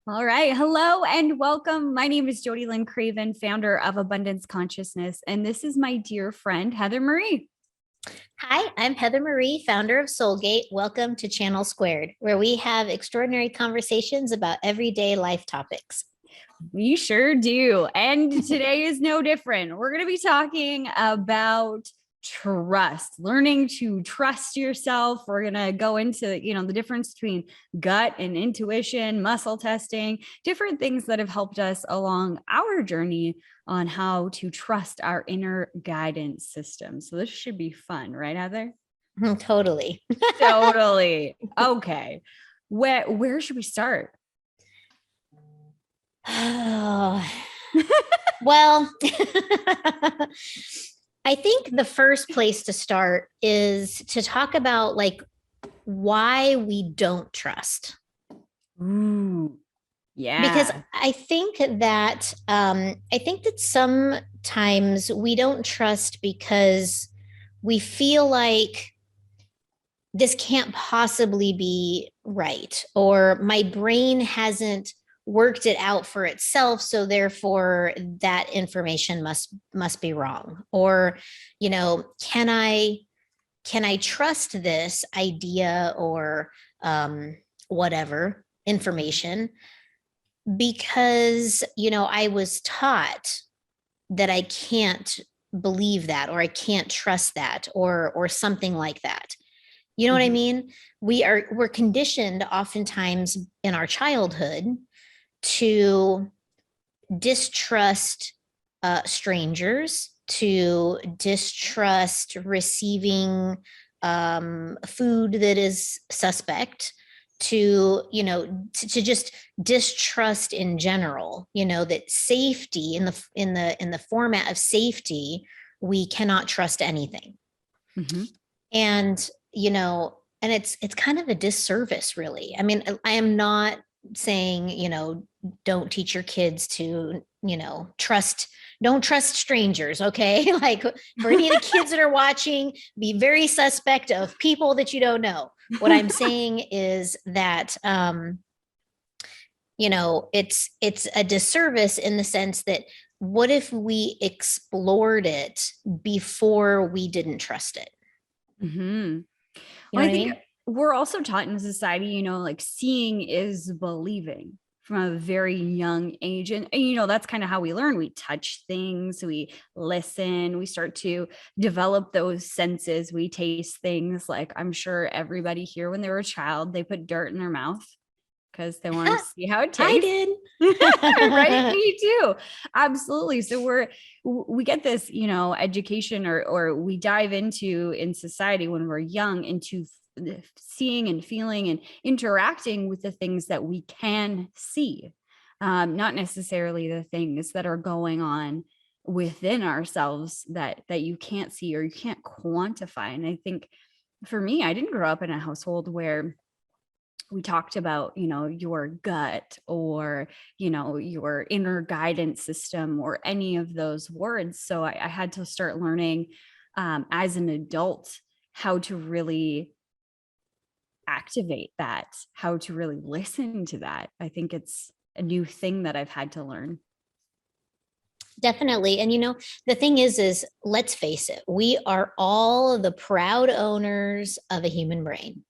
All right. Hello and welcome. My name is JodieLynn Craven, founder of Abundance Consciousness, and this is my dear friend, Heather Marie. Hi, I'm Heather Marie, founder of Soulgate. Welcome to Channel Squared, where we have extraordinary conversations about everyday life topics. We sure do. And today is no different. We're going to be talking about trust, learning to trust yourself. We're going to go into, the difference between gut and intuition, muscle testing, different things that have helped us along our journey on how to trust our inner guidance system. So this should be fun, right, Heather? Totally. Totally. Okay. Where should we start? Oh. Well, I think the first place to start is to talk about why we don't trust. Ooh, yeah. Because I think that sometimes we don't trust because we feel like this can't possibly be right, or my brain hasn't worked it out for itself, so therefore that information must be wrong. Or, can I trust this idea or whatever information because I was taught that I can't believe that, or I can't trust that, or something like that. You know what I mean? We're conditioned oftentimes in our childhood to distrust strangers, to distrust receiving food that is suspect, to just distrust in general. That safety in the format of safety, we cannot trust anything. And and it's kind of a disservice, really. I mean, I am not saying, don't teach your kids to, don't trust strangers. Okay. Like, for any of the kids that are watching, be very suspect of people that you don't know. What I'm saying is that, it's a disservice in the sense that, what if we explored it before we didn't trust it? Well, I think we're also taught in society, like seeing is believing from a very young age. And that's kind of how we learn. We touch things, we listen, we start to develop those senses. We taste things. Like, I'm sure everybody here, when they were a child, they put dirt in their mouth because they want to see how it tastes. I did. Right? Me too. Absolutely. So we get this, education or we dive into in society when we're young into seeing and feeling and interacting with the things that we can see, not necessarily the things that are going on within ourselves that you can't see or you can't quantify. And I think for me, I didn't grow up in a household where we talked about, your gut or, your inner guidance system or any of those words. So I had to start learning as an adult how to really activate that, how to really listen to that. I think it's a new thing that I've had to learn. Definitely. And the thing is let's face it, we are all the proud owners of a human brain.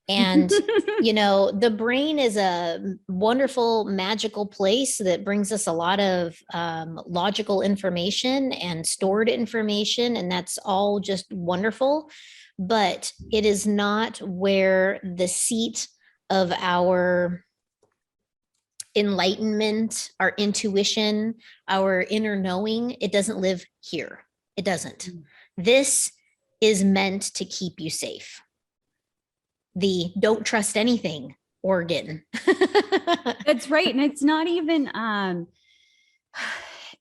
And, the brain is a wonderful, magical place that brings us a lot of logical information and stored information. And that's all just wonderful. But it is not where the seat of our enlightenment, our intuition, our inner knowing, it doesn't live here. It doesn't. This is meant to keep you safe. The don't trust anything organ. That's right. And it's not even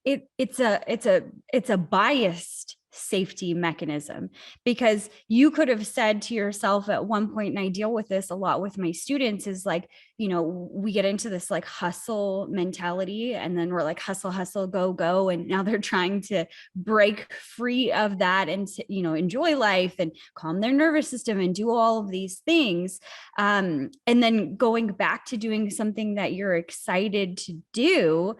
it's a biased safety mechanism, because you could have said to yourself at one point, and I deal with this a lot with my students, is like, we get into this like hustle mentality, and then we're like hustle, hustle, go, go. And now they're trying to break free of that and, enjoy life and calm their nervous system and do all of these things. And then going back to doing something that you're excited to do,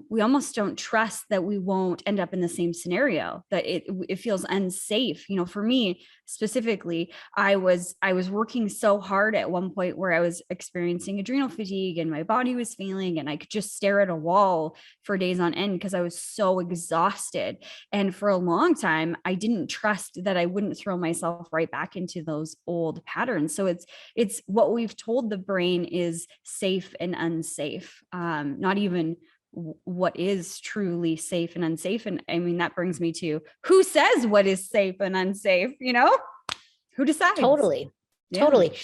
we almost don't trust that we won't end up in the same scenario, that it feels unsafe. For me specifically, I was working so hard at one point where I was experiencing adrenal fatigue and my body was failing, and I could just stare at a wall for days on end because I was so exhausted. And for a long time, I didn't trust that I wouldn't throw myself right back into those old patterns. So it's what we've told the brain is safe and unsafe, not even what is truly safe and unsafe. And I mean, that brings me to, who says what is safe and unsafe? Who decides? Totally. Yeah. Totally.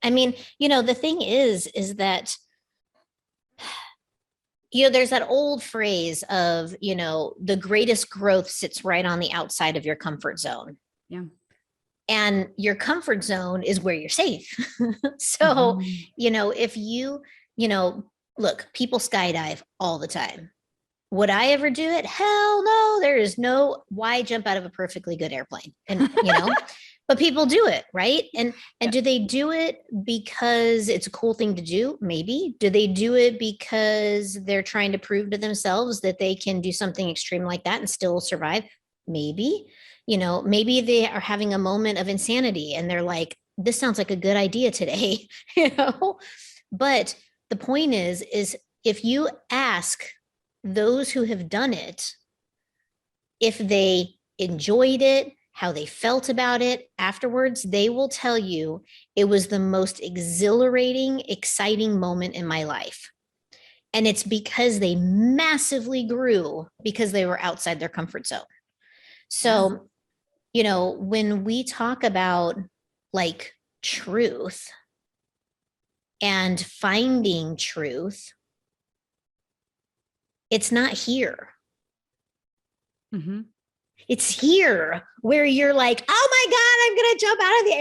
I mean, the thing is that, there's that old phrase of, the greatest growth sits right on the outside of your comfort zone. Yeah. And your comfort zone is where you're safe. So, if look, people skydive all the time. Would I ever do it? Hell no. There is no, why jump out of a perfectly good airplane? And, but people do it, right? And do they do it because it's a cool thing to do? Maybe. Do they do it because they're trying to prove to themselves that they can do something extreme like that and still survive? Maybe. Maybe they are having a moment of insanity and they're like, this sounds like a good idea today, But the point is if you ask those who have done it, if they enjoyed it, how they felt about it afterwards, they will tell you it was the most exhilarating, exciting moment in my life. And it's because they massively grew because they were outside their comfort zone. So, when we talk about like truth and finding truth, it's not here. Mm-hmm. It's here where you're like, oh my God, I'm going to jump out of the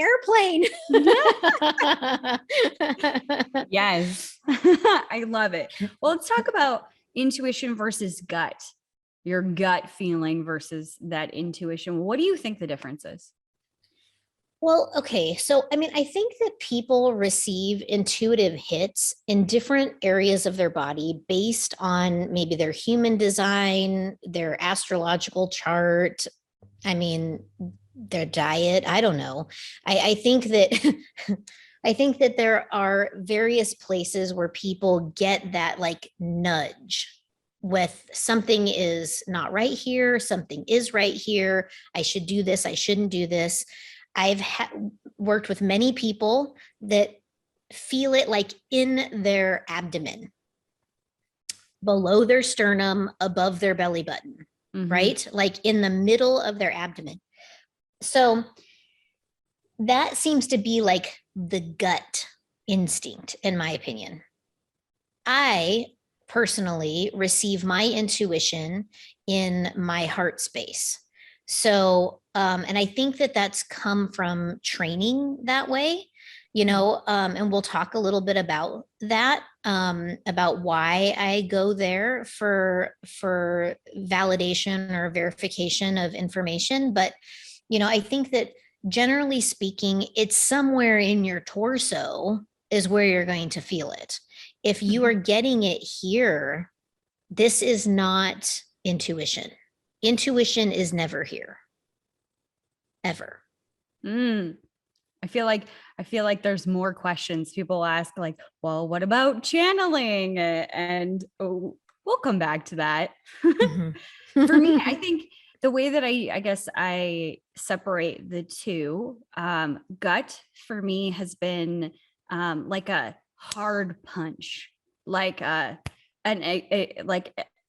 airplane. Yes. I love it. Well, let's talk about intuition versus gut, your gut feeling versus that intuition. What do you think the difference is? Well, okay. So, I mean, I think that people receive intuitive hits in different areas of their body based on maybe their human design, their astrological chart. I mean, their diet. I don't know. I think that I think that there are various places where people get that like nudge with something is not right here, something is right here. I should do this. I shouldn't do this. I've worked with many people that feel it like in their abdomen, below their sternum, above their belly button, right? Like in the middle of their abdomen. So that seems to be like the gut instinct, in my opinion. I personally receive my intuition in my heart space. So, and I think that that's come from training that way, and we'll talk a little bit about that, about why I go there for validation or verification of information. But, I think that generally speaking, it's somewhere in your torso is where you're going to feel it. If you are getting it here, this is not intuition. Intuition is never here, ever. I feel like there's more questions people ask, like, well, what about channeling? And we'll come back to that. For me, I think the way that I guess I separate the two, gut for me has been like a hard punch, like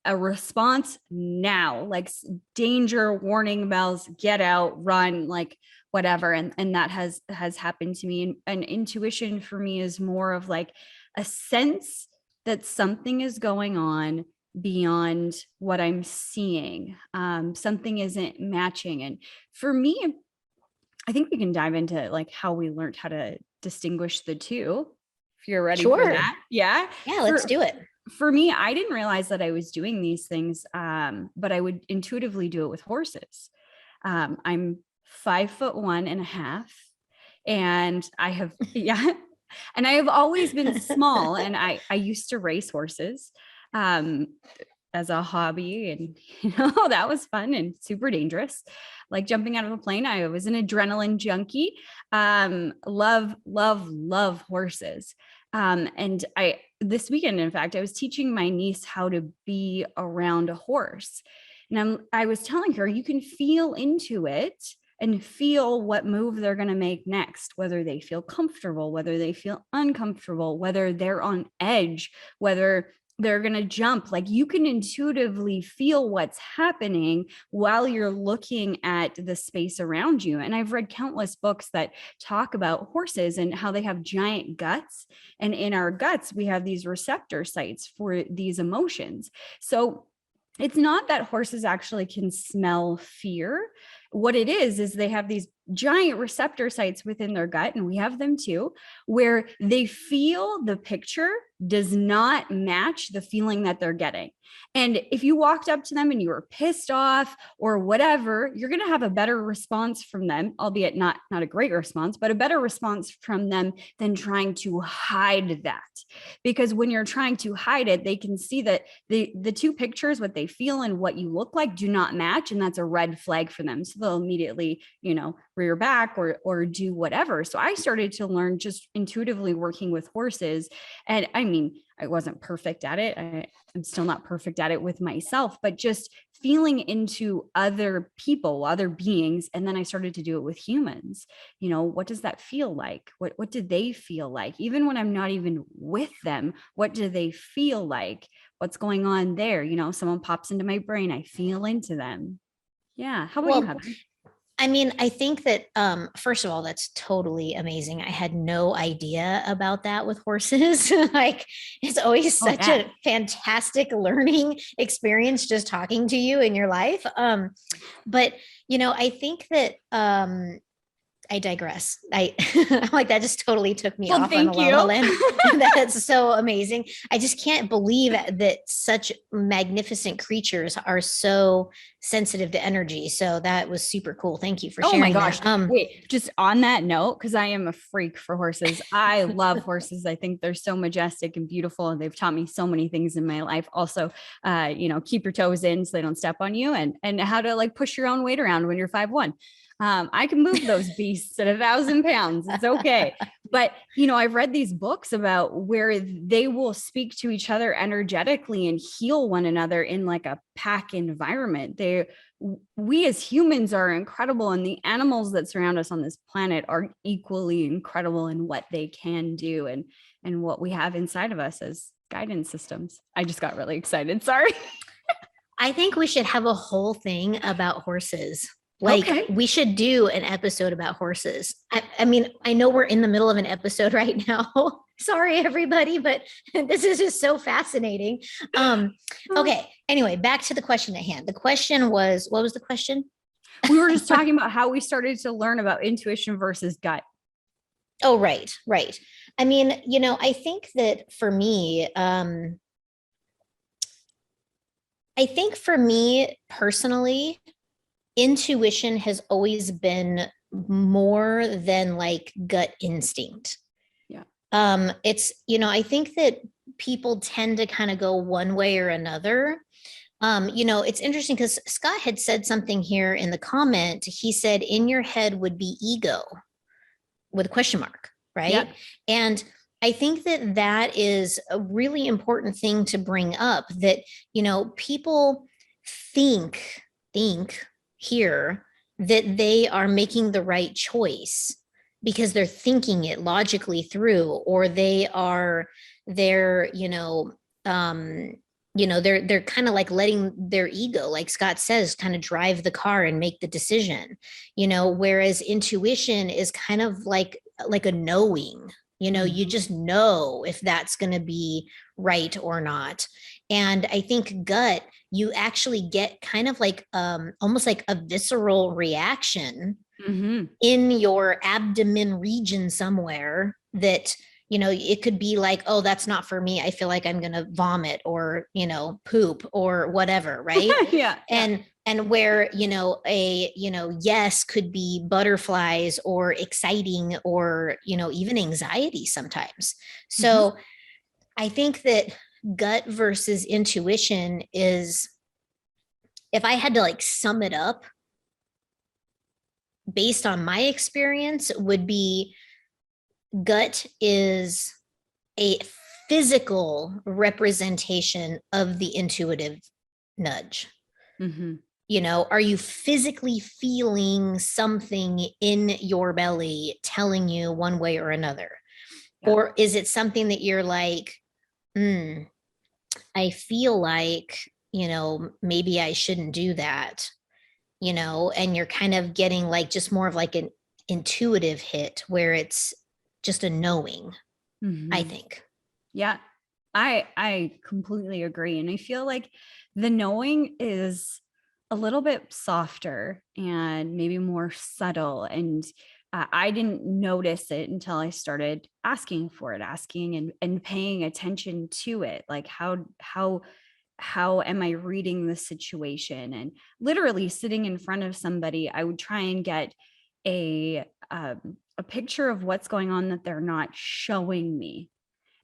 a response now, like danger, warning bells, get out, run, like whatever. And that has happened to me. And intuition for me is more of like a sense that something is going on beyond what I'm seeing. Something isn't matching. And for me, I think we can dive into like how we learned how to distinguish the two. if you're ready for Sure. that. Yeah. Yeah, let's do it. For me, I didn't realize that I was doing these things, but I would intuitively do it with horses. I'm 5'1.5", and I have, yeah, and I have always been small, and I used to race horses as a hobby, and that was fun and super dangerous, like jumping out of a plane. I was an adrenaline junkie. Love horses. And this weekend, in fact, I was teaching my niece how to be around a horse. And I was telling her, you can feel into it and feel what move they're going to make next, whether they feel comfortable, whether they feel uncomfortable, whether they're on edge, whether they're going to jump. Like, you can intuitively feel what's happening while you're looking at the space around you. And I've read countless books that talk about horses and how they have giant guts. And in our guts, we have these receptor sites for these emotions. So it's not that horses actually can smell fear. What it is they have these giant receptor sites within their gut, and we have them too, where they feel the picture does not match the feeling that they're getting. And if you walked up to them and you were pissed off or whatever, you're going to have a better response from them, albeit not a great response, but a better response from them than trying to hide that. Because when you're trying to hide it, they can see that the two pictures, what they feel and what you look like, do not match. And that's a red flag for them. So they'll immediately, rear back or do whatever. So I started to learn just intuitively working with horses. And I mean, I wasn't perfect at it. I'm still not perfect at it with myself, but just feeling into other people, other beings. And then I started to do it with humans. What does that feel like? What do they feel like? Even when I'm not even with them, what do they feel like? What's going on there? Someone pops into my brain, I feel into them. Yeah. How about you, Heather? I mean, I think that, first of all, that's totally amazing. I had no idea about that with horses. Like, it's always such a fantastic learning experience just talking to you in your life. But, I think that, I digress. Like, that just totally took me off on a La La Land. That's so amazing. I just can't believe that such magnificent creatures are so sensitive to energy. So that was super cool. Thank you for sharing. Oh my gosh. Wait, just on that note, because I am a freak for horses. I love horses. I think they're so majestic and beautiful, and they've taught me so many things in my life. Also, keep your toes in so they don't step on you, and how to like push your own weight around when you're 5'1". I can move those beasts at 1,000 pounds. It's okay. But, I've read these books about where they will speak to each other energetically and heal one another in like a pack environment. We as humans are incredible, and the animals that surround us on this planet are equally incredible in what they can do and what we have inside of us as guidance systems. I just got really excited. Sorry. I think we should have a whole thing about horses. Like, we should do an episode about horses. I mean, I know we're in the middle of an episode right now. Sorry, everybody, but this is just so fascinating. Okay. Anyway, back to the question at hand. The question was, what was the question? We were just talking about how we started to learn about intuition versus gut. Oh, right. I mean, I think that for me, personally, intuition has always been more than like gut instinct. Yeah. It's, I think that people tend to kind of go one way or another. It's interesting because Scott had said something here in the comment. He said, in your head would be ego with a question mark, right? Yeah. And I think that is a really important thing to bring up, that, people think here that they are making the right choice because they're thinking it logically through, or they're kind of like letting their ego, like Scott says, kind of drive the car and make the decision, whereas intuition is kind of like a knowing, you just know if that's going to be right or not. And I think gut, you actually get kind of like almost like a visceral reaction in your abdomen region somewhere that it could be like, oh, that's not for me. I feel like I'm going to vomit or, poop or whatever. Right. Yeah. And where, yes could be butterflies or exciting or, even anxiety sometimes. So I think that gut versus intuition is, if I had to like sum it up based on my experience, would be gut is a physical representation of the intuitive nudge. Are you physically feeling something in your belly telling you one way or another? Yeah. Or is it something that you're like, I feel like, maybe I shouldn't do that, and you're kind of getting like just more of like an intuitive hit where it's just a knowing, I think. Yeah, I completely agree. And I feel like the knowing is a little bit softer and maybe more subtle. And I didn't notice it until I started asking for it, asking and paying attention to it. Like how am I reading the situation? And literally sitting in front of somebody, I would try and get a picture of what's going on that they're not showing me,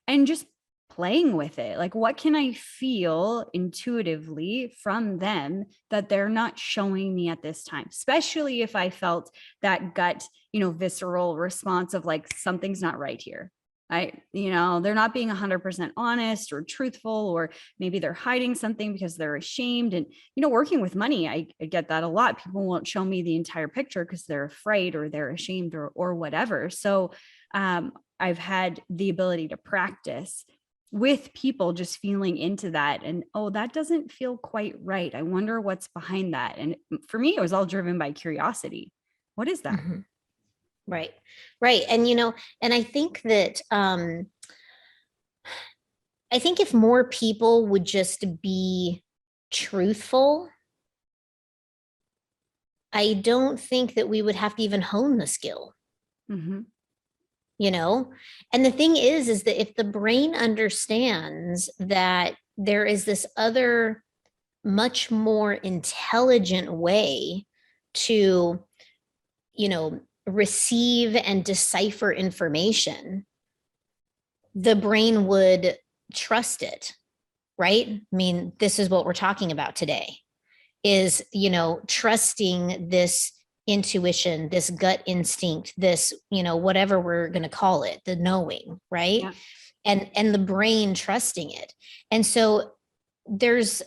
and just playing with it. Like, what can I feel intuitively from them that they're not showing me at this time? Especially if I felt that gut, visceral response of like, something's not right here. They're not being 100% honest or truthful, or maybe they're hiding something because they're ashamed. And, working with money, I get that a lot. People won't show me the entire picture because they're afraid or they're ashamed or whatever. So, I've had the ability to practice with people just feeling into that and, oh, that doesn't feel quite right. I wonder what's behind that. And for me, it was all driven by curiosity. What is that? Right. Right. And, and I think that, I think if more people would just be truthful, I don't think that we would have to even hone the skill. And the thing is that if the brain understands that there is this other much more intelligent way to, receive and decipher information, the brain would trust it, right? I mean, this is what we're talking about today is, trusting this intuition, this gut instinct, this, whatever we're going to call it, the knowing, right? Yeah. And the brain trusting it. And so there's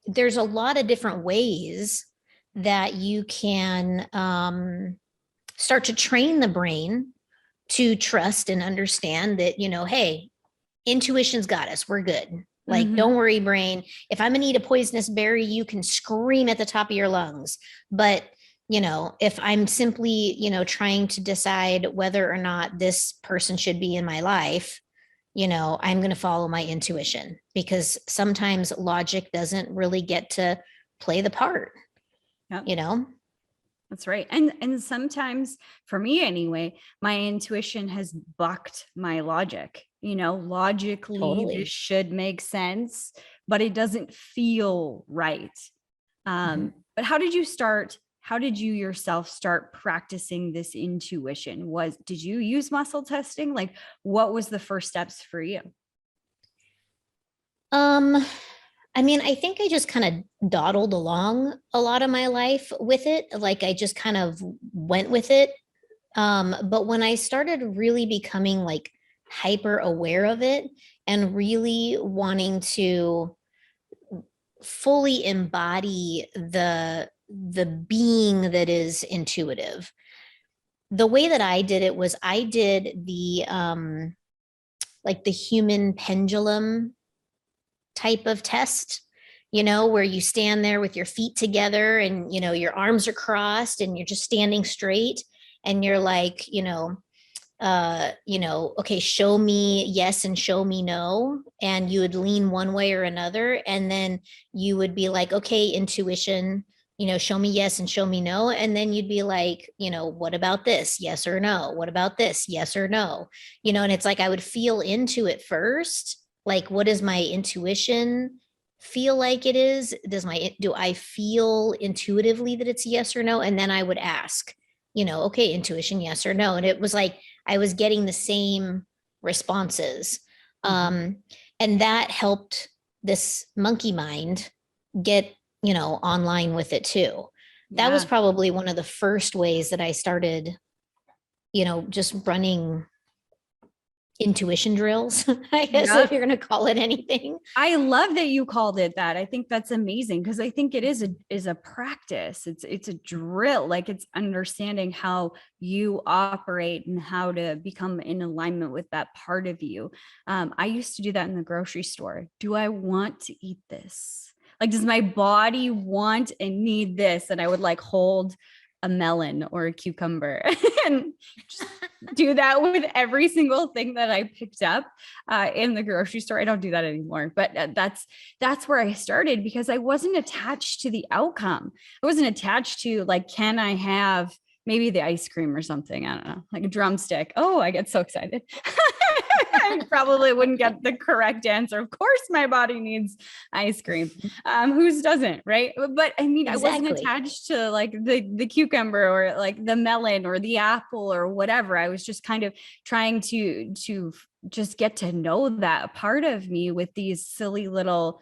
a lot of different ways that you can start to train the brain to trust and understand that, hey, intuition's got us, we're good. Like, don't worry, brain. If I'm gonna eat a poisonous berry, you can scream at the top of your lungs. But, if I'm simply, trying to decide whether or not this person should be in my life, I'm going to follow my intuition, because sometimes logic doesn't really get to play the part. Yep. That's right. And sometimes, for me anyway, my intuition has bucked my logic. Logically, totally. This should make sense, but it doesn't feel right. But how did you yourself start practicing this intuition? Did you use muscle testing? Like, what was the first steps for you? I mean, I think I just kind of dawdled along a lot of my life with it. Like, I just kind of went with it. But when I started really becoming like hyper aware of it and really wanting to fully embody the being that is intuitive, the way that I did it was I did the like the human pendulum type of test, where you stand there with your feet together and, your arms are crossed and you're just standing straight and you're like, okay, show me yes and show me no. And you would lean one way or another. And then you would be like, okay, intuition, show me yes and show me no. And then you'd be like, what about this? Yes or no? What about this? Yes or no? And it's like I would feel into it first. Like, what does my intuition feel like it is? Do I feel intuitively that it's yes or no? And then I would ask, okay, intuition, yes or no. And it was like I was getting the same responses. Um, and that helped this monkey mind get online with it too. That was Yeah. probably one of the first ways that I started, just running intuition drills, I guess, Yeah. if you're going to call it anything. I love that you called it that. I think that's amazing because I think it is a practice. It's a drill. Like it's understanding how you operate and how to become in alignment with that part of you. I used to do that in the grocery store. Do I want to eat this? Like, does my body want and need this? And I would like hold a melon or a cucumber and just do that with every single thing that I picked up in the grocery store. I don't do that anymore, but that's where I started because I wasn't attached to the outcome. I wasn't attached to like, can I have maybe the ice cream or something? I don't know, like a drumstick. Oh, I get so excited. I probably wouldn't get the correct answer. Of course, my body needs ice cream. Whose doesn't, right? But I mean, I wasn't Exactly. attached to like the cucumber or like the melon or the apple or whatever. I was just kind of trying to just get to know that part of me with these silly little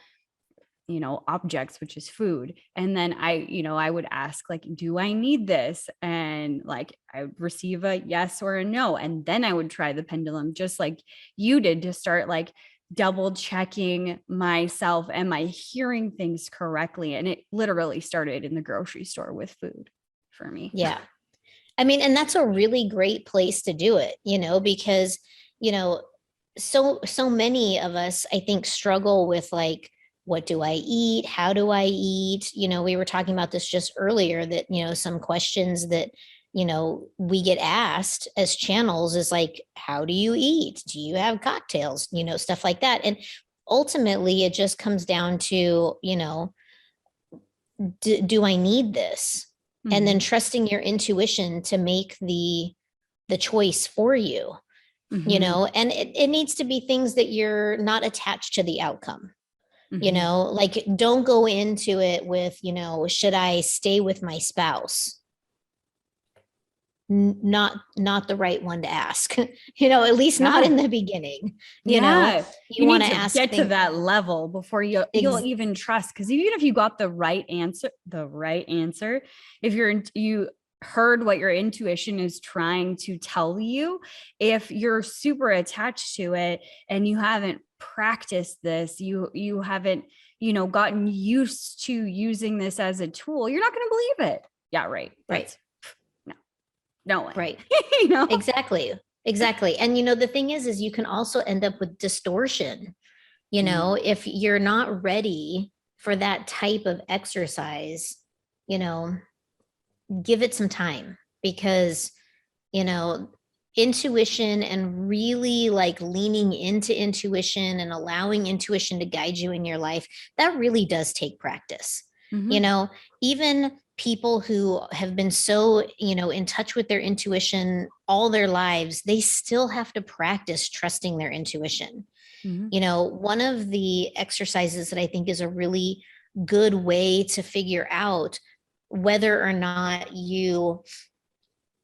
objects, which is food. And then I would ask like, do I need this? And like I would receive a yes or a no. And then I would try the pendulum just like you did to start like double checking myself. Am I hearing things correctly? And it literally started in the grocery store with food for me. Yeah. I mean, and that's a really great place to do it, because, you know, so many of us, I think, struggle with like, what do I eat? How do I eat? We were talking about this just earlier that, some questions that, we get asked as channels is like, how do you eat? Do you have cocktails? Stuff like that. And ultimately, it just comes down to, do I need this? And then trusting your intuition to make the choice for you, and it needs to be things that you're not attached to the outcome. Like don't go into it with, should I stay with my spouse? Not the right one to ask, at least not in the beginning. Yeah, You you want need to to ask get to things. that level before you'll even trust. Because even if you got the right answer, if you heard what your intuition is trying to tell you, if you're super attached to it and you haven't practiced this, you haven't gotten used to using this as a tool, you're not going to believe it. Yeah, right. Right. No way. Right. you know Exactly. And the thing is you can also end up with distortion, if you're not ready for that type of exercise, you know, give it some time because, you know, intuition and really like leaning into intuition and allowing intuition to guide you in your life, that really does take practice. Even people who have been so, in touch with their intuition all their lives, they still have to practice trusting their intuition. One of the exercises that I think is a really good way to figure out whether or not you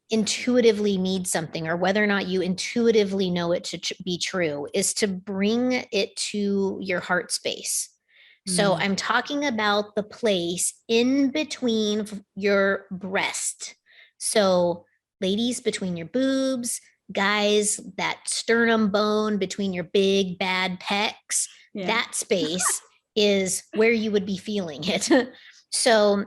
intuitively need something or whether or not you intuitively know it to be true is to bring it to your heart space. So I'm talking about the place in between your breast. So ladies, between your boobs, guys, that sternum bone between your big bad pecs, that space is where you would be feeling it. So,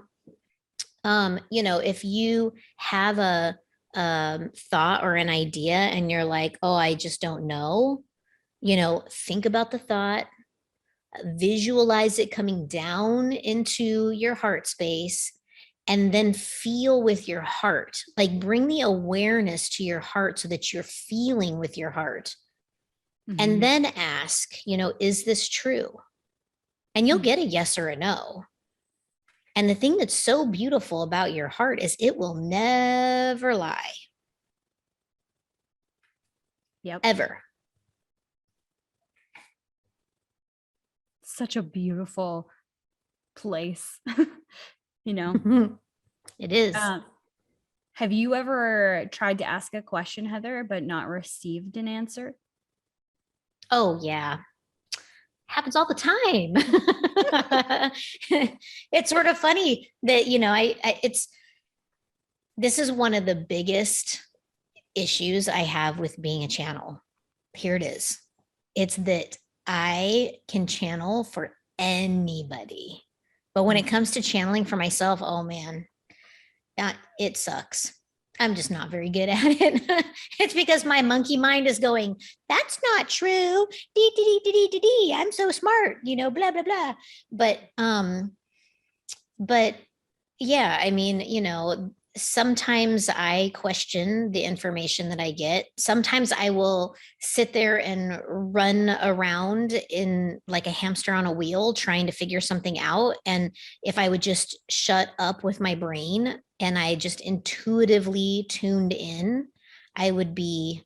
if you have a thought or an idea and you're like, oh, I just don't know, think about the thought, visualize it coming down into your heart space, and then feel with your heart. Like bring the awareness to your heart so that you're feeling with your heart. And then ask, is this true? And you'll get a yes or a no. And the thing that's so beautiful about your heart is it will never lie. Yep. Ever. Such a beautiful place, you know? It is. Have you ever tried to ask a question, Heather, but not received an answer? Oh, yeah. Happens all the time. It's sort of funny that, this is one of the biggest issues I have with being a channel. Here it is. It's that I can channel for anybody. But when it comes to channeling for myself, oh man, it sucks. I'm just not very good at it. It's because my monkey mind is going, that's not true. Dee, dee, dee, dee, dee, dee. I'm so smart, blah, blah, blah. But yeah, I mean, sometimes I question the information that I get. Sometimes I will sit there and run around in like a hamster on a wheel trying to figure something out. And if I would just shut up with my brain and I just intuitively tuned in, I would be,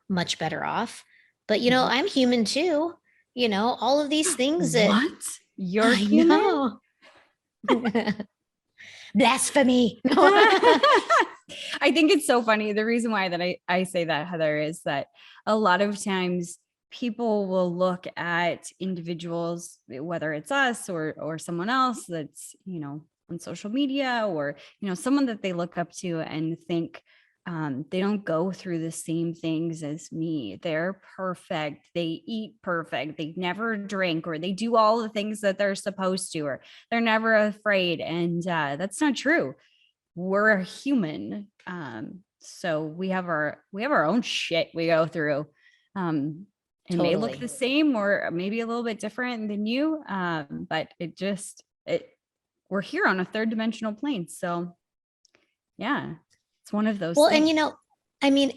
much better off. But, I'm human too. All of these things that What? You're I human? know. Blasphemy. I think it's so funny. The reason why that I say that, Heather, is that a lot of times people will look at individuals, whether it's us or someone else that's, on social media, or, someone that they look up to, and think they don't go through the same things as me. They're perfect. They eat perfect. They never drink, or they do all the things that they're supposed to, or they're never afraid. And that's not true. We're a human. So we have our own shit we go through. It may look the same or maybe a little bit different than you. But we're here on a third dimensional plane. So yeah, it's one of those things. And I mean,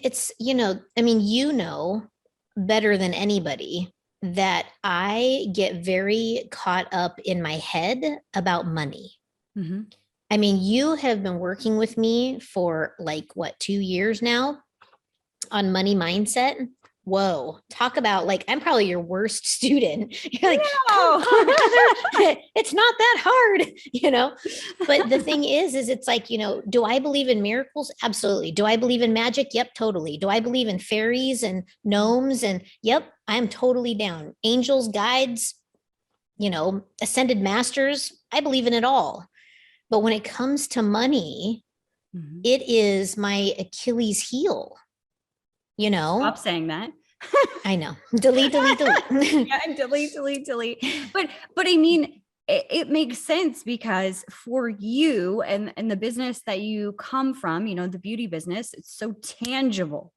better than anybody that I get very caught up in my head about money. Mm-hmm. I mean, you have been working with me for like what, 2 years now on money mindset. Whoa, talk about like, I'm probably your worst student. You're like, come on, Heather, it's not that hard, But the thing is it's like, do I believe in miracles? Absolutely. Do I believe in magic? Yep, totally. Do I believe in fairies and gnomes? And yep, I'm totally down. Angels, guides, ascended masters. I believe in it all. But when it comes to money, Mm-hmm. it is my Achilles heel. Stop saying that. I know. Delete. Yeah, and delete. But I mean, it makes sense, because for you and the business that you come from, the beauty business, it's so tangible.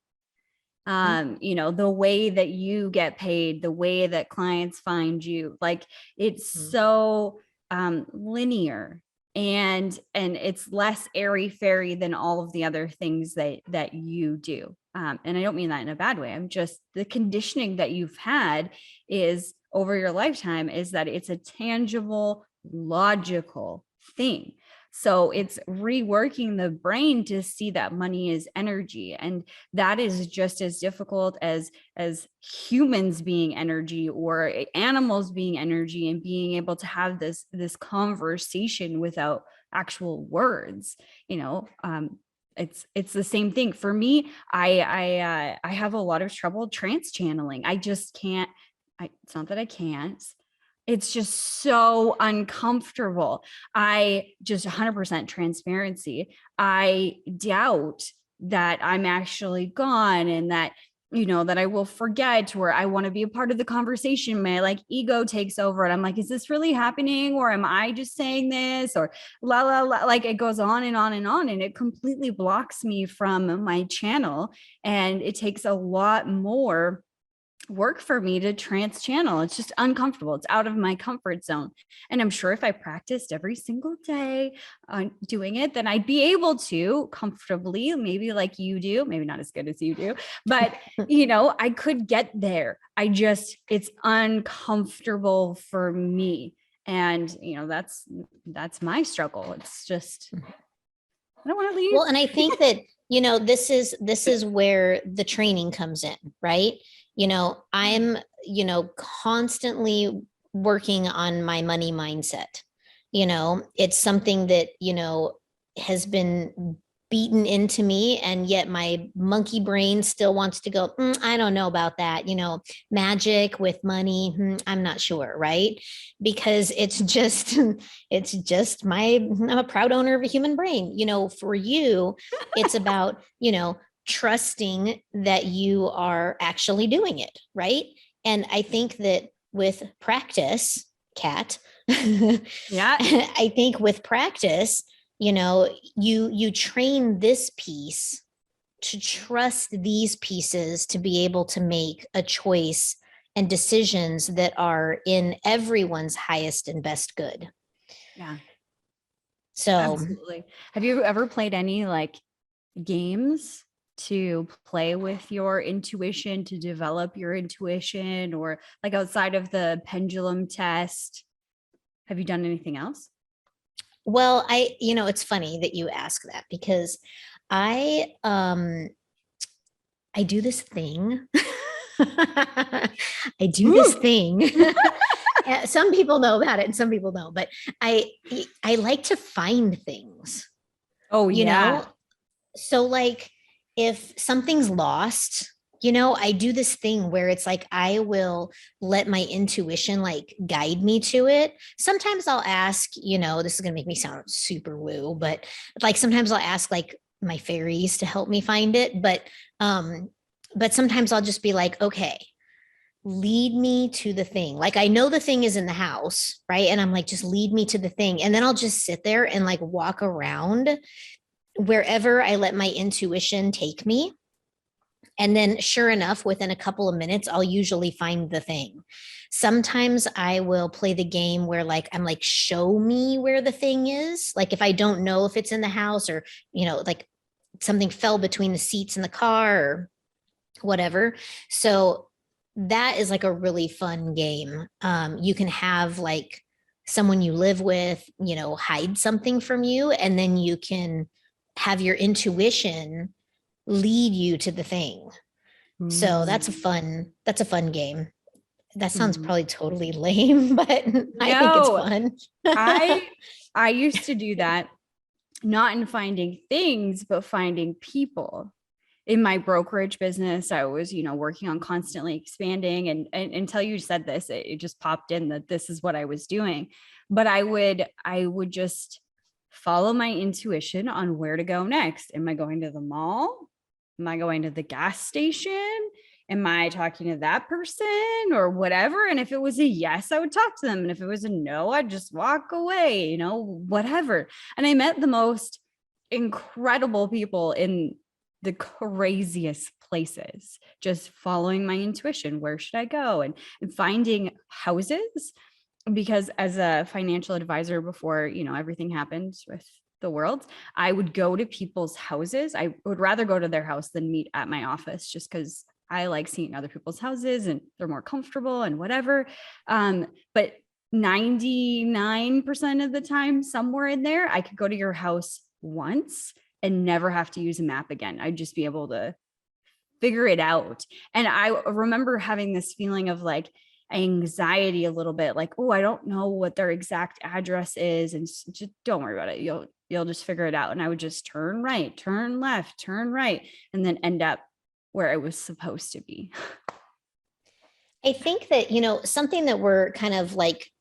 The way that you get paid, the way that clients find you, like it's so linear, and it's less airy fairy than all of the other things that you do. And I don't mean that in a bad way. I'm just, the conditioning that you've had is over your lifetime is that it's a tangible, logical thing. So it's reworking the brain to see that money is energy. And that is just as difficult as humans being energy, or animals being energy, and being able to have this conversation without actual words. It's the same thing for me. I have a lot of trouble trance channeling. I just can't. It's not that I can't. It's just so uncomfortable. I just 100% transparency. I doubt that I'm actually gone, and that, that I will forget, or I want to be a part of the conversation. My ego takes over, and I'm like, is this really happening? Or am I just saying this? Or la, la, la, like it goes on and on and on. And it completely blocks me from my channel. And it takes a lot more work for me to trans channel. It's just uncomfortable. It's out of my comfort zone. And I'm sure if I practiced every single day on doing it, then I'd be able to comfortably, maybe like you do, maybe not as good as you do, but I could get there. It's uncomfortable for me. And, that's my struggle. It's just, I don't want to leave. Well, and I think that, this is where the training comes in, right? I'm, constantly working on my money mindset. It's something that, has been beaten into me, and yet my monkey brain still wants to go, I don't know about that, magic with money, I'm not sure, right? Because it's just I'm a proud owner of a human brain. For you, it's about, trusting that you are actually doing it, right? And I think that with practice, Kat, Yeah. I think with practice, you train this piece to trust these pieces to be able to make a choice and decisions that are in everyone's highest and best good. Yeah. So Absolutely. Have you ever played any like games to play with your intuition, to develop your intuition, or like outside of the pendulum test? Have you done anything else? well, it's funny that you ask that, because I do this thing. I do this Ooh. thing. Some people know about it and some people don't, but I I like to find things, Oh you yeah. know? So like if something's lost, I do this thing where it's like I will let my intuition like guide me to it. Sometimes I'll ask, this is going to make me sound super woo, but like sometimes I'll ask like my fairies to help me find it, but sometimes I'll just be like, okay, lead me to the thing. Like I know the thing is in the house, right? And I'm like, just lead me to the thing. And then I'll just sit there and like walk around wherever I let my intuition take me. And then, sure enough, within a couple of minutes, I'll usually find the thing. Sometimes I will play the game where, like, I'm like, show me where the thing is. Like, if I don't know if it's in the house, or, like something fell between the seats in the car or whatever. So, that is like a really fun game. You can have like someone you live with, hide something from you, and then you can have your intuition lead you to the thing. So that's a fun game. That sounds Mhm. probably totally lame, but I think it's No, fun. I used to do that, not in finding things, but finding people. In my brokerage business, I was, working on constantly expanding, and until you said this, it just popped in that this is what I was doing. But I would just follow my intuition on where to go next. Am I going to the mall? Am I going to the gas station? Am I talking to that person or whatever? And if it was a yes, I would talk to them. And if it was a no, I'd just walk away, whatever. And I met the most incredible people in the craziest places, just following my intuition. Where should I go? And finding houses, because as a financial advisor before, everything happened with the world, I would go to people's houses. I would rather go to their house than meet at my office, just because I like seeing other people's houses and they're more comfortable and whatever. But 99% of the time, somewhere in there, I could go to your house once and never have to use a map again. I'd just be able to figure it out. And I remember having this feeling of like anxiety a little bit, like, oh, I don't know what their exact address is. And just don't worry about it. You'll just figure it out. And I would just turn right, turn left, turn right, and then end up where I was supposed to be. I think that, something that we're kind of like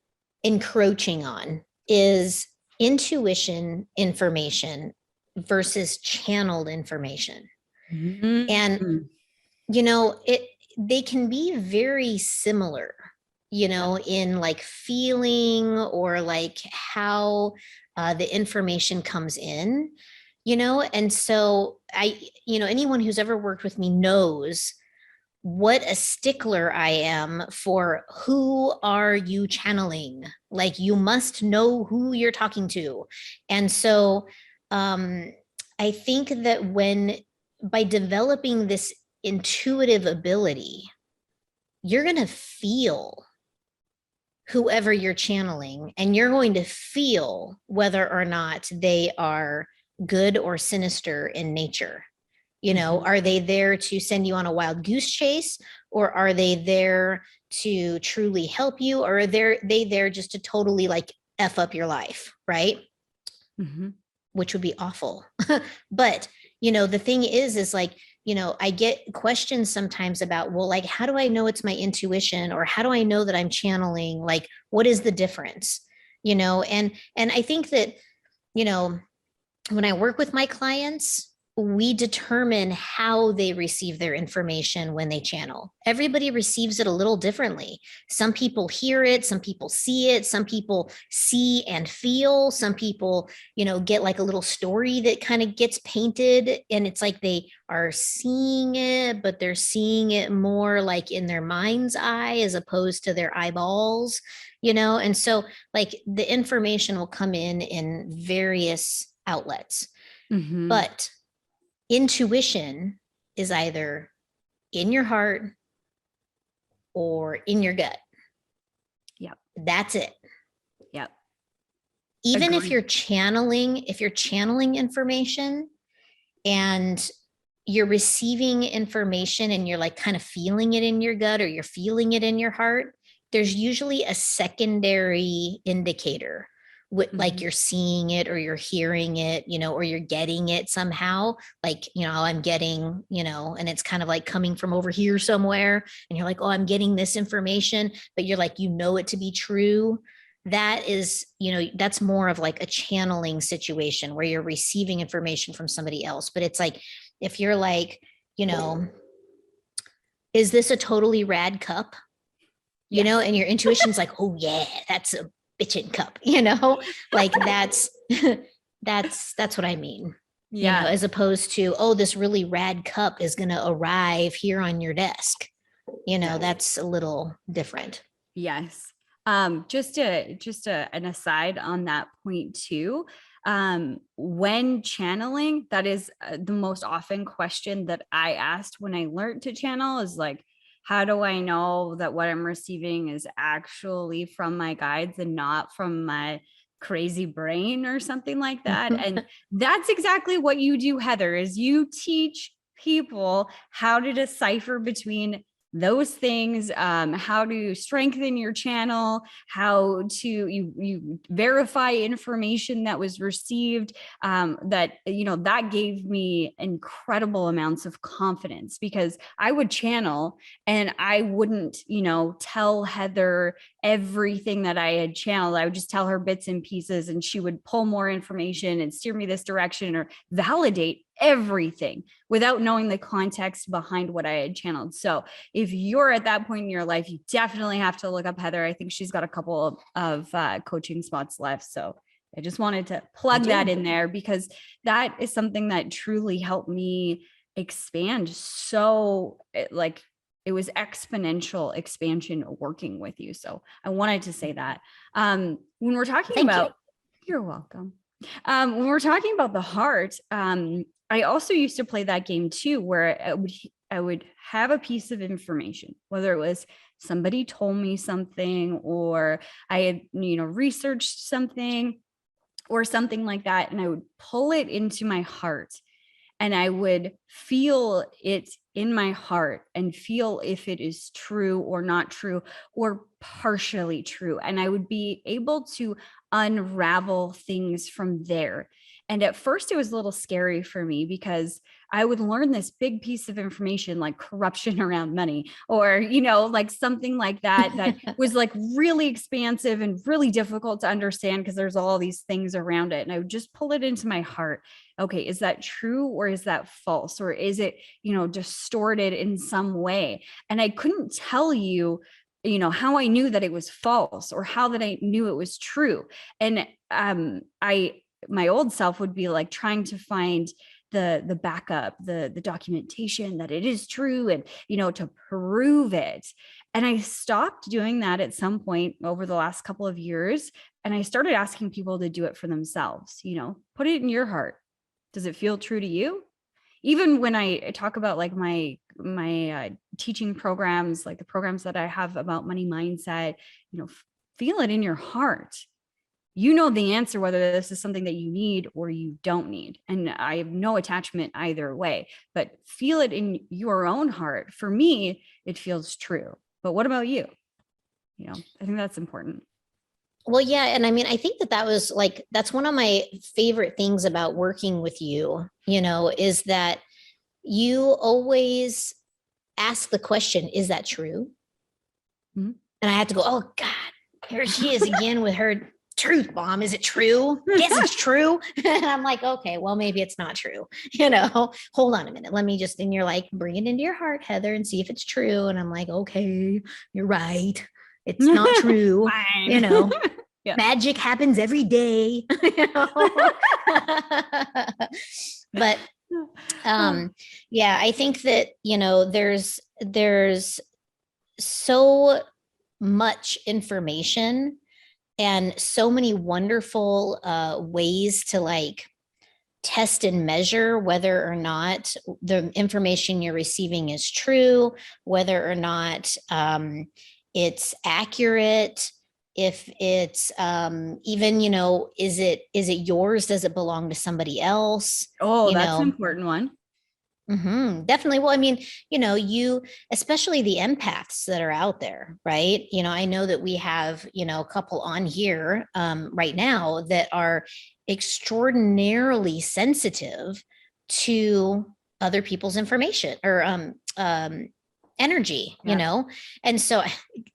encroaching on is intuition information versus channeled information. And, Mm-hmm. they can be very similar, in like feeling or like how the information comes in, and so anyone who's ever worked with me knows what a stickler I am for who are you channeling? Like you must know who you're talking to. And so um, I think that by developing this intuitive ability, you're going to feel whoever you're channeling, and you're going to feel whether or not they are good or sinister in nature. You know, are they there to send you on a wild goose chase, or are they there to truly help you, or are they there just to totally like F up your life, right? Mm-hmm. Which would be awful. But, you know, the thing is like, you know, I get questions sometimes about, well, like, how do I know it's my intuition? Or how do I know that I'm channeling? Like, what is the difference? You know, and I think that, you know, when I work with my clients, we determine how they receive their information when they channel. Everybody receives it a little differently. Some people hear it, some people see it, some people see and feel, some people, you know, get like a little story that kind of gets painted, and it's like they are seeing it, but they're seeing it more like in their mind's eye as opposed to their eyeballs, you know? And so like the information will come in various outlets. Mm-hmm. But intuition is either in your heart or in your gut. Yep. That's it. Yep. Even Agreed. if you're channeling information and you're receiving information and you're like kind of feeling it in your gut or you're feeling it in your heart, there's usually a secondary indicator, like you're seeing it or you're hearing it, you know, or you're getting it somehow. Like, you know, I'm getting, you know, and it's kind of like coming from over here somewhere. And you're like, oh, I'm getting this information, but you're like, you know it to be true. That is, you know, that's more of like a channeling situation where you're receiving information from somebody else. But it's like, if you're like, you know, is this a totally rad cup? You know, and your intuition's like, oh yeah, that's a bitchin' cup, you know, like that's what I mean. Yeah. You know, as opposed to, oh, this really rad cup is going to arrive here on your desk. You know, that's a little different. Yes. Just an aside on that point too. When channeling, that is the most often question that I asked when I learned to channel is like, how do I know that what I'm receiving is actually from my guides and not from my crazy brain or something like that? And that's exactly what you do, Heather, is you teach people how to decipher between those things, how to strengthen your channel, how to you verify information that was received, that, you know, that gave me incredible amounts of confidence, because I would channel and I wouldn't, you know, tell Heather everything that I had channeled. I would just tell her bits and pieces, and she would pull more information and steer me this direction or validate everything without knowing the context behind what I had channeled. So if you're at that point in your life, you definitely have to look up Heather. I think she's got a couple of coaching spots left. So I just wanted to plug that in there, because that is something that truly helped me expand. So like, it was exponential expansion working with you. So I wanted to say that. When we're talking about, you're welcome. When we're talking about the heart, I also used to play that game too, where I would have a piece of information, whether it was somebody told me something, or I had, you know, researched something or something like that. And I would pull it into my heart, and I would feel it in my heart and feel if it is true or not true or partially true. And I would be able to unravel things from there. And at first it was a little scary for me, because I would learn this big piece of information like corruption around money, or, you know, like something like that, that was like really expansive and really difficult to understand because there's all these things around it. And I would just pull it into my heart. Okay, is that true or is that false? Or is it, you know, distorted in some way? And I couldn't tell you, you know, how I knew that it was false or how that I knew it was true. And my old self would be like trying to find the backup, the documentation that it is true, and, you know, to prove it. And I stopped doing that at some point over the last couple of years. And I started asking people to do it for themselves. You know, put it in your heart. Does it feel true to you? Even when I talk about like my teaching programs, like the programs that I have about money mindset, you know, feel it in your heart. You know the answer, whether this is something that you need or you don't need. And I have no attachment either way, but feel it in your own heart. For me, it feels true. But what about you? You know, I think that's important. Well, yeah. And I mean, I think that was like, that's one of my favorite things about working with you, is that you always ask the question, is that true? Mm-hmm. And I had to go, oh God, here she is again with her truth bomb. Is it true? Yes, it's true. And I'm like, okay, well, maybe it's not true. Hold on a minute. Let me just, and you're like, bring it into your heart, Heather, and see if it's true. And I'm like, okay, you're right. It's not true. Yeah. Magic happens every day. But yeah, I think that, there's so much information and so many wonderful ways to like test and measure whether or not the information you're receiving is true, whether or not it's accurate, if it's even, is it yours? Does it belong to somebody else? Oh, that's an important one. Definitely. Well, I mean, you, especially the empaths that are out there, right? I know that we have, a couple on here right now that are extraordinarily sensitive to other people's information or energy, and so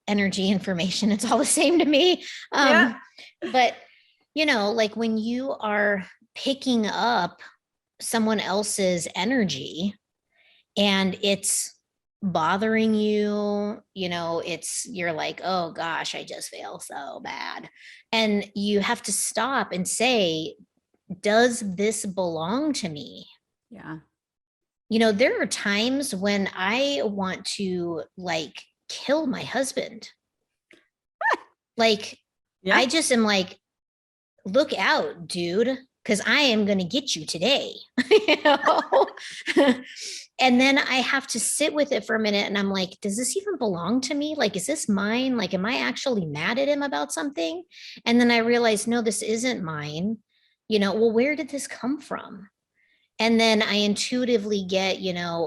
energy, information, it's all the same to me. But, like when you are picking up someone else's energy and it's bothering you, you're like, oh gosh, I just feel so bad. And you have to stop and say, does this belong to me? Yeah. There are times when I want to like kill my husband. Like, yeah. I just am like, look out, dude, because I am going to get you today. And then I have to sit with it for a minute and I'm like, does this even belong to me? Like, is this mine? Like, am I actually mad at him about something? And then I realized, no, this isn't mine. Well, where did this come from? And then I intuitively get,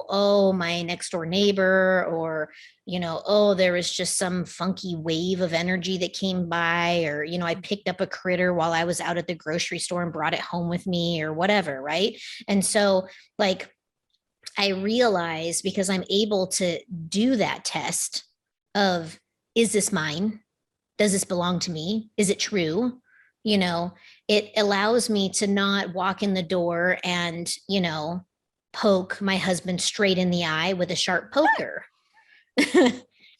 oh, my next door neighbor, or, oh, there was just some funky wave of energy that came by, or, I picked up a critter while I was out at the grocery store and brought it home with me or whatever. Right. And so like, I realize, because I'm able to do that test of, is this mine? Does this belong to me? Is it true? It allows me to not walk in the door and, poke my husband straight in the eye with a sharp poker.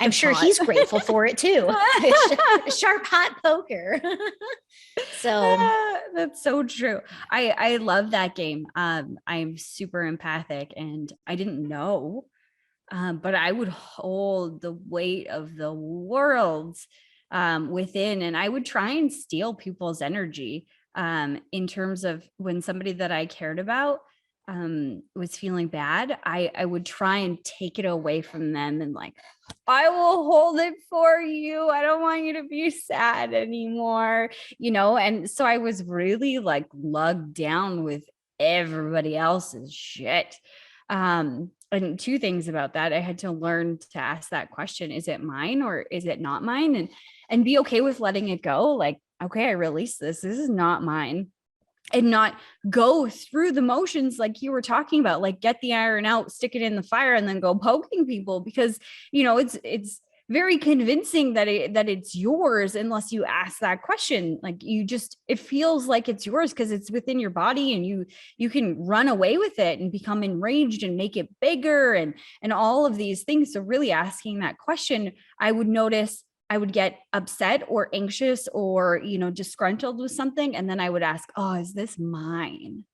I'm sure he's grateful for it too. A sharp, hot poker. So that's so true. I love that game. I'm super empathic and I didn't know, but I would hold the weight of the world within, and I would try and steal people's energy in terms of when somebody that I cared about was feeling bad, I would try and take it away from them and like, I will hold it for you. I don't want you to be sad anymore, and so I was really like lugged down with everybody else's shit. And two things about that, I had to learn to ask that question, is it mine or is it not mine? And be okay with letting it go. Like, okay, I release this. This is not mine. And not go through the motions like you were talking about, like get the iron out, stick it in the fire, and then go poking people, because it's very convincing that it's yours unless you ask that question. Like it feels like it's yours because it's within your body, and you can run away with it and become enraged and make it bigger and all of these things. So really asking that question, I would notice I would get upset or anxious or, disgruntled with something. And then I would ask, oh, is this mine?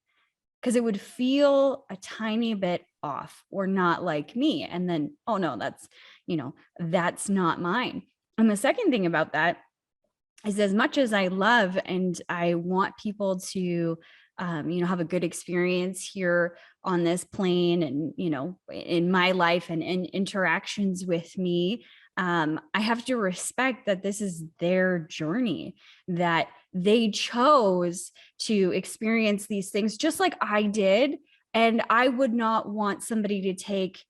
Because it would feel a tiny bit off or not like me. And then, oh no, that's not mine. And the second thing about that is, as much as I love and I want people to, have a good experience here on this plane and, in my life and in interactions with me, I have to respect that this is their journey, that they chose to experience these things just like I did. And I would not want somebody to take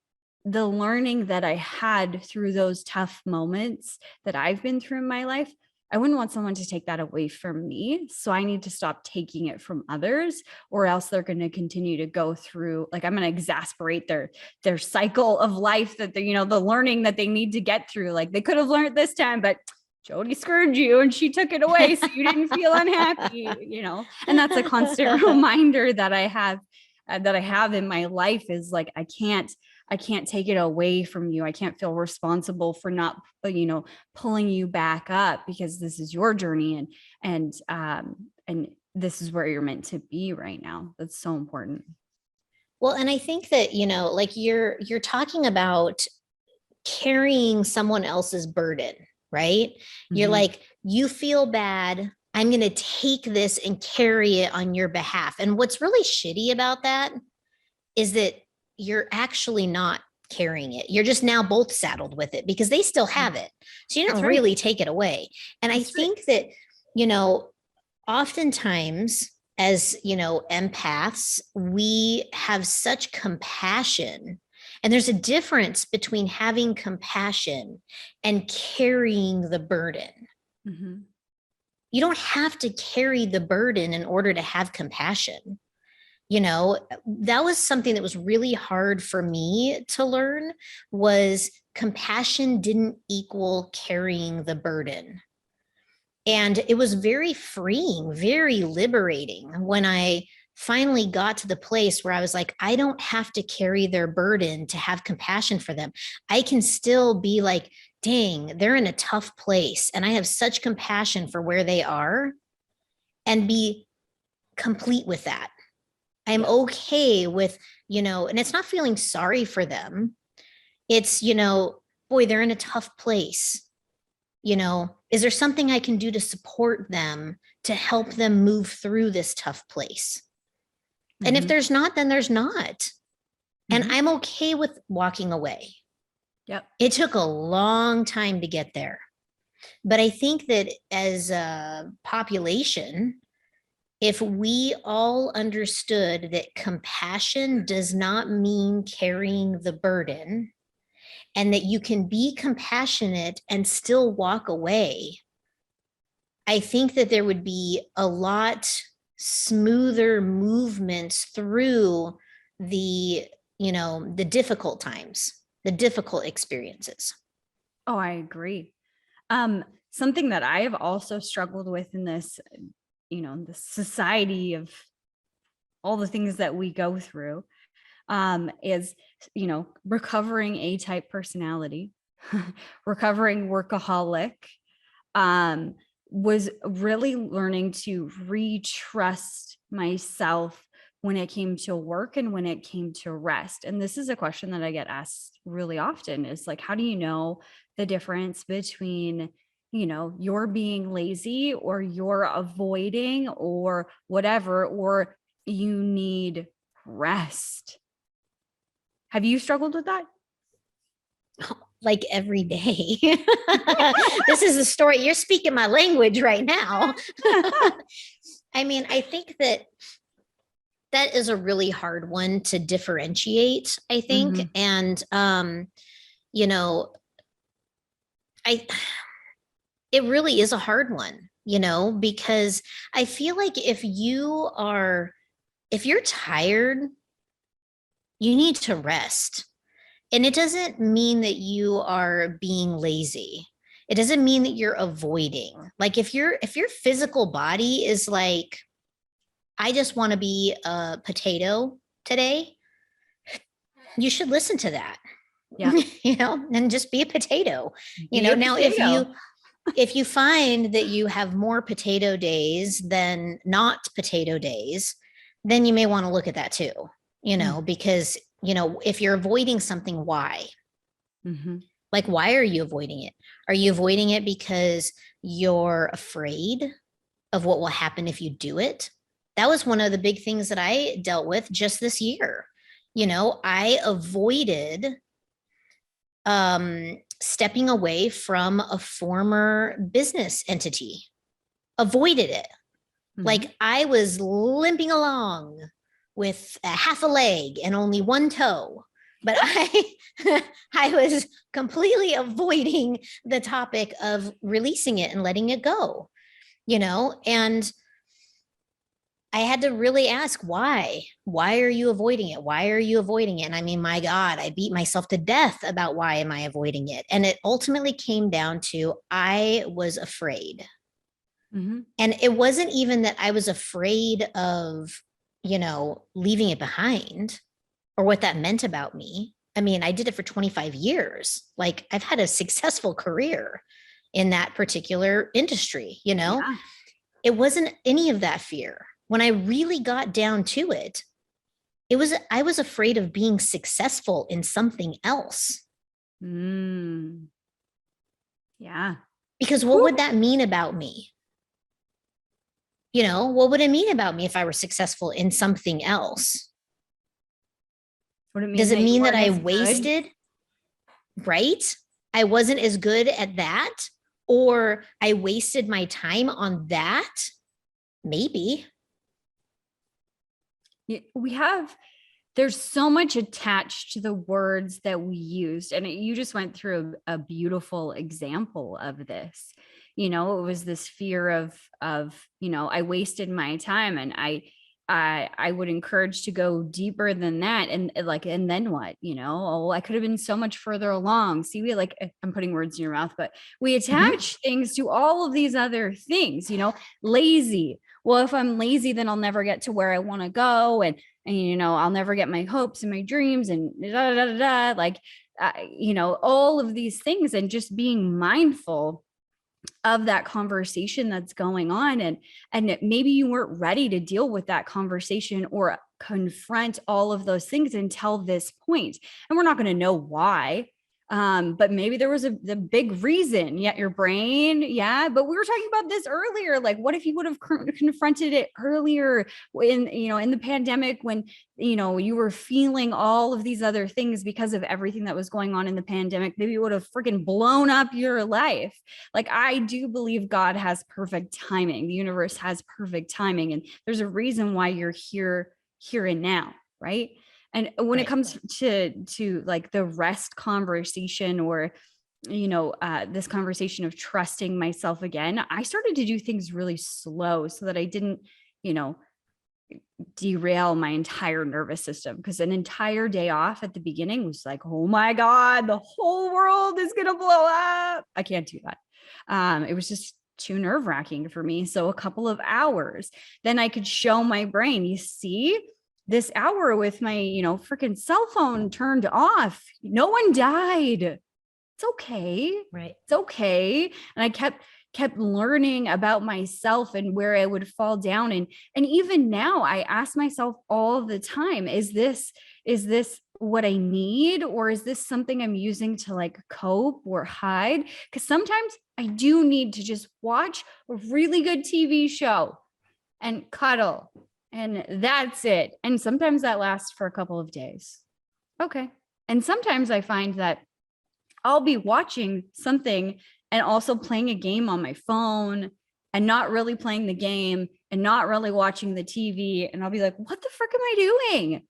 the learning that I had through those tough moments that I've been through in my life. I wouldn't want someone to take that away from me. So I need to stop taking it from others, or else they're going to continue to go through, like, I'm going to exasperate their cycle of life, that they, the learning that they need to get through. Like, they could have learned this time, but Jodie screwed you and she took it away, so you didn't feel unhappy, and that's a constant reminder that I have in my life, is like, I can't take it away from you. I can't feel responsible for not, pulling you back up, because this is your journey, and this is where you're meant to be right now. That's so important. Well, and I think that, like you're talking about carrying someone else's burden, right? You're Mhm. like, you feel bad, I'm going to take this and carry it on your behalf. And what's really shitty about that is that you're actually not carrying it. You're just now both saddled with it, because they still have it. So you don't That's right. really take it away. And I That's right. think that, oftentimes as, empaths, we have such compassion. And there's a difference between having compassion and carrying the burden. Mhm. You don't have to carry the burden in order to have compassion. That was something that was really hard for me to learn, was compassion didn't equal carrying the burden. And it was very freeing, very liberating when I finally got to the place where I was like, I don't have to carry their burden to have compassion for them. I can still be like, dang, they're in a tough place, and I have such compassion for where they are, and be complete with that. I'm okay with, and it's not feeling sorry for them. It's, boy, they're in a tough place. Is there something I can do to support them, to help them move through this tough place? And if Mhm. there's not, then there's not. And Mhm. I'm okay with walking away. Yep. It took a long time to get there. But I think that as a population, if we all understood that compassion does not mean carrying the burden, and that you can be compassionate and still walk away, I think that there would be a lot smoother movements through the, the difficult times, the difficult experiences. Oh, I agree. Something that I have also struggled with in this, the society of all the things that we go through, is, recovering A-type personality, recovering workaholic, um, was really learning to retrust myself when it came to work and when it came to rest. And this is a question that I get asked really often, is like, how do you know the difference between, you're being lazy, or you're avoiding, or whatever, or you need rest? Have you struggled with that? Like every day. This is a story. You're speaking my language right now. I mean, I think that that is a really hard one to differentiate, I think. Mhm. And, you know, I, it really is a hard one, because I feel like if you're tired, you need to rest. And it doesn't mean that you are being lazy. It doesn't mean that you're avoiding. Like if your physical body is like, I just want to be a potato today, you should listen to that. Yeah. And just be a potato. Be a Now potato. if you find that you have more potato days than not potato days, then you may want to look at that too, Mm. because, if you're avoiding something, why? Mhm. Like, why are you avoiding it? Are you avoiding it because you're afraid of what will happen if you do it? That was one of the big things that I dealt with just this year. I avoided stepping away from a former business entity, avoided it. Like I was limping along with a half a leg and only one toe, but I was completely avoiding the topic of releasing it and letting it go, and I had to really ask why. Why are you avoiding it? Why are you avoiding it? And I mean, my God, I beat myself to death about why am I avoiding it? And it ultimately came down to I was afraid. And it wasn't even that I was afraid of, leaving it behind or what that meant about me. I mean, I did it for 25 years. Like I've had a successful career in that particular industry, Yeah. It wasn't any of that fear. When I really got down to it, I was afraid of being successful in something else. Yeah. Because what would that mean about me? What would it mean about me if I were successful in something else? Does it mean that I wasted? Right? I wasn't as good at that, or I wasted my time on that? Maybe. There's so much attached to the words that we used. And you just went through a beautiful example of this. It was this fear of, I wasted my time, and I would encourage to go deeper than that. And then what, I could have been so much further along. See, I'm putting words in your mouth, but we attach things to all of these other things, lazy. Well, if I'm lazy, then I'll never get to where I want to go. And I'll never get my hopes and my dreams and all of these things, and just being mindful of that conversation that's going on. And maybe you weren't ready to deal with that conversation or confront all of those things until this point. And we're not going to know why. But maybe there was the big reason, yet your brain. Yeah. But we were talking about this earlier. Like, what if you would have confronted it earlier in the pandemic, when, you were feeling all of these other things because of everything that was going on in the pandemic? Maybe it would have freaking blown up your life. Like, I do believe God has perfect timing. The universe has perfect timing. And there's a reason why you're here and now. Right. And when it comes to like the rest conversation, or, this conversation of trusting myself again, I started to do things really slow so that I didn't, derail my entire nervous system. Because an entire day off at the beginning was like, oh my God, the whole world is going to blow up. I can't do that. It was just too nerve-wracking for me. So a couple of hours, then I could show my brain, you see, this hour with my, freaking cell phone turned off, no one died. It's okay. Right. It's okay. And I kept learning about myself and where I would fall down. And even now I ask myself all the time, is this what I need? Or is this something I'm using to like cope or hide? Because sometimes I do need to just watch a really good TV show and cuddle. And that's it. And sometimes that lasts for a couple of days. Okay. And sometimes I find that I'll be watching something and also playing a game on my phone, and not really playing the game and not really watching the TV. And I'll be like, what the frick am I doing?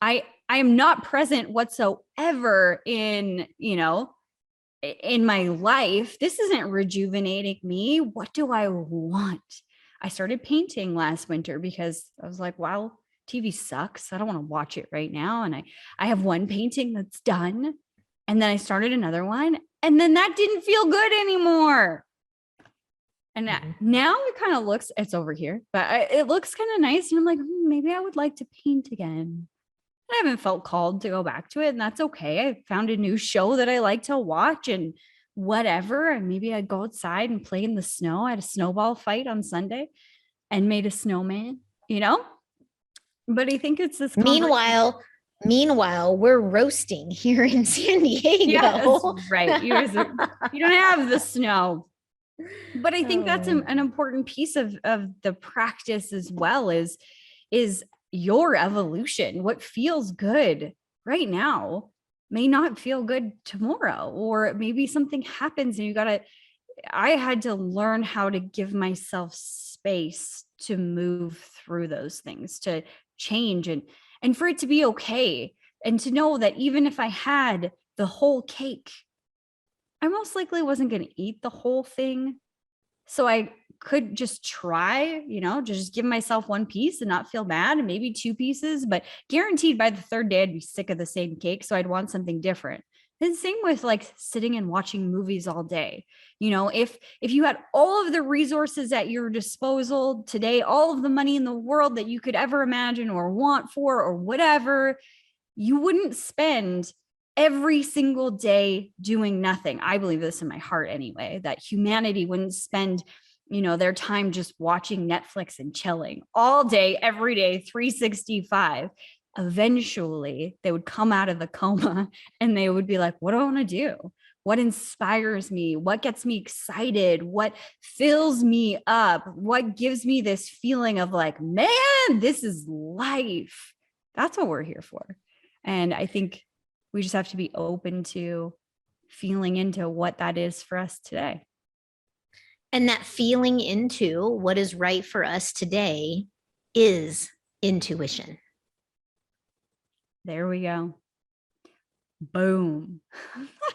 I am not present whatsoever in my life. This isn't rejuvenating me. What do I want? I started painting last winter because I was like, wow, TV sucks. I don't want to watch it right now. And I have one painting that's done. And then I started another one. And then that didn't feel good anymore. And now it kind of looks, it's over here, but it looks kind of nice. And I'm like, maybe I would like to paint again. I haven't felt called to go back to it. And that's okay. I found a new show that I like to watch, and whatever. And maybe I'd go outside and play in the snow. I had a snowball fight on Sunday and made a snowman, but I think it's this. Meanwhile, we're roasting here in San Diego. Yes, right. You don't have the snow, but I think that's an important piece of the practice as well, is your evolution. What feels good right now may not feel good tomorrow, or maybe something happens and I had to learn how to give myself space to move through those things, to change and for it to be okay. And to know that even if I had the whole cake, I most likely wasn't going to eat the whole thing. So I could just try, just give myself one piece and not feel bad, and maybe two pieces, but guaranteed by the third day, I'd be sick of the same cake. So I'd want something different. And same with like sitting and watching movies all day. If you had all of the resources at your disposal today, all of the money in the world that you could ever imagine or want for or whatever, you wouldn't spend every single day doing nothing. I believe this in my heart anyway, that humanity wouldn't spend, their time just watching Netflix and chilling all day, every day, 365. Eventually they would come out of the coma and they would be like, what do I want to do? What inspires me? What gets me excited? What fills me up? What gives me this feeling of like, man, this is life. That's what we're here for. And I think we just have to be open to feeling into what that is for us today. And that feeling into what is right for us today is intuition. There we go. Boom.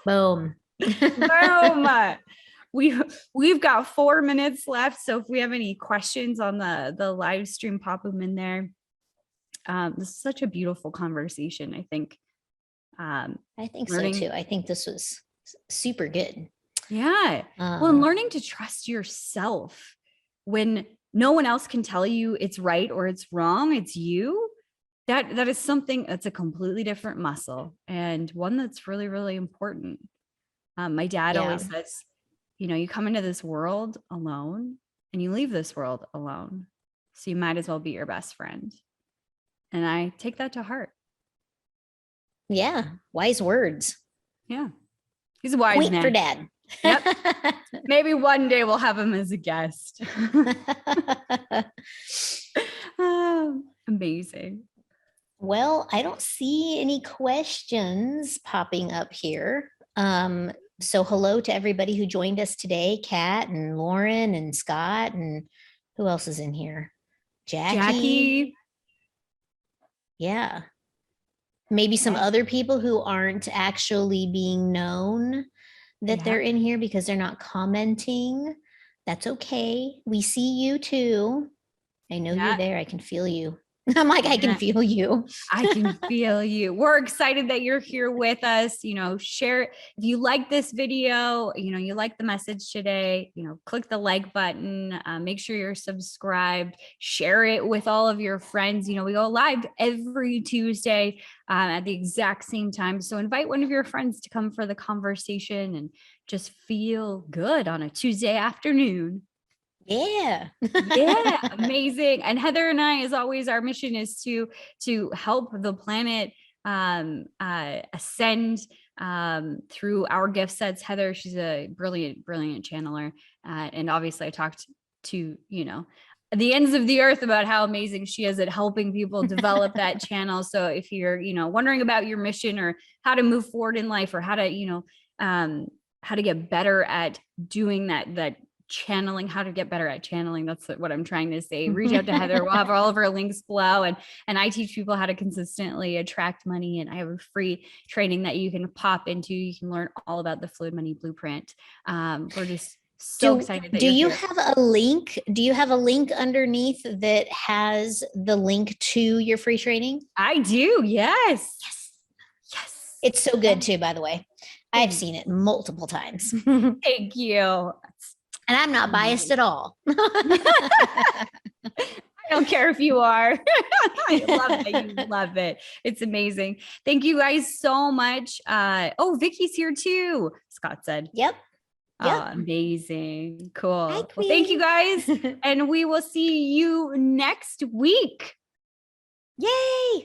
Boom. Boom. We've got 4 minutes left. So if we have any questions on the live stream, pop them in there. This is such a beautiful conversation, I think. I think so too. I think this was super good. Yeah. Well, and learning to trust yourself when no one else can tell you it's right or it's wrong, it's you. That is something that's a completely different muscle, and one that's really, really important. My dad always says, you come into this world alone and you leave this world alone. So you might as well be your best friend. And I take that to heart. Yeah. Wise words. Yeah. He's a wise Wait man. for Dad. Yep. Maybe one day we'll have him as a guest. Amazing. Well, I don't see any questions popping up here. So hello to everybody who joined us today, Kat and Lauren and Scott, and who else is in here? Jackie. Yeah. Maybe some other people who aren't actually being known that they're in here because they're not commenting. That's okay. We see you too. I know you're there. I can feel you. I'm like, I can feel you. I can feel you. We're excited that you're here with us. Share if you like this video, you like the message today, click the like button, make sure you're subscribed, share it with all of your friends. We go live every Tuesday at the exact same time. So invite one of your friends to come for the conversation and just feel good on a Tuesday afternoon. Yeah. Amazing. And Heather and I, as always, our mission is to help the planet ascend through our gift sets. Heather, she's a brilliant channeler. And obviously I talked to, the ends of the earth about how amazing she is at helping people develop that channel. So if you're, wondering about your mission or how to move forward in life, or how to, how to get better at doing that channeling, how to get better at channeling. That's what I'm trying to say. Reach out to Heather. We'll have all of our links below. And I teach people how to consistently attract money. And I have a free training that you can pop into. You can learn all about the Fluid Money Blueprint. We're just so excited. Do you have a link? Do you have a link underneath that has the link to your free training? I do. Yes. It's so good too, by the way. I've seen it multiple times. Thank you. And I'm not biased at all. I don't care if you are. I love it. You love it. It's amazing. Thank you guys so much. Vicky's here too, Scott said. Yep. Amazing. Cool. Well, thank you guys. And we will see you next week. Yay.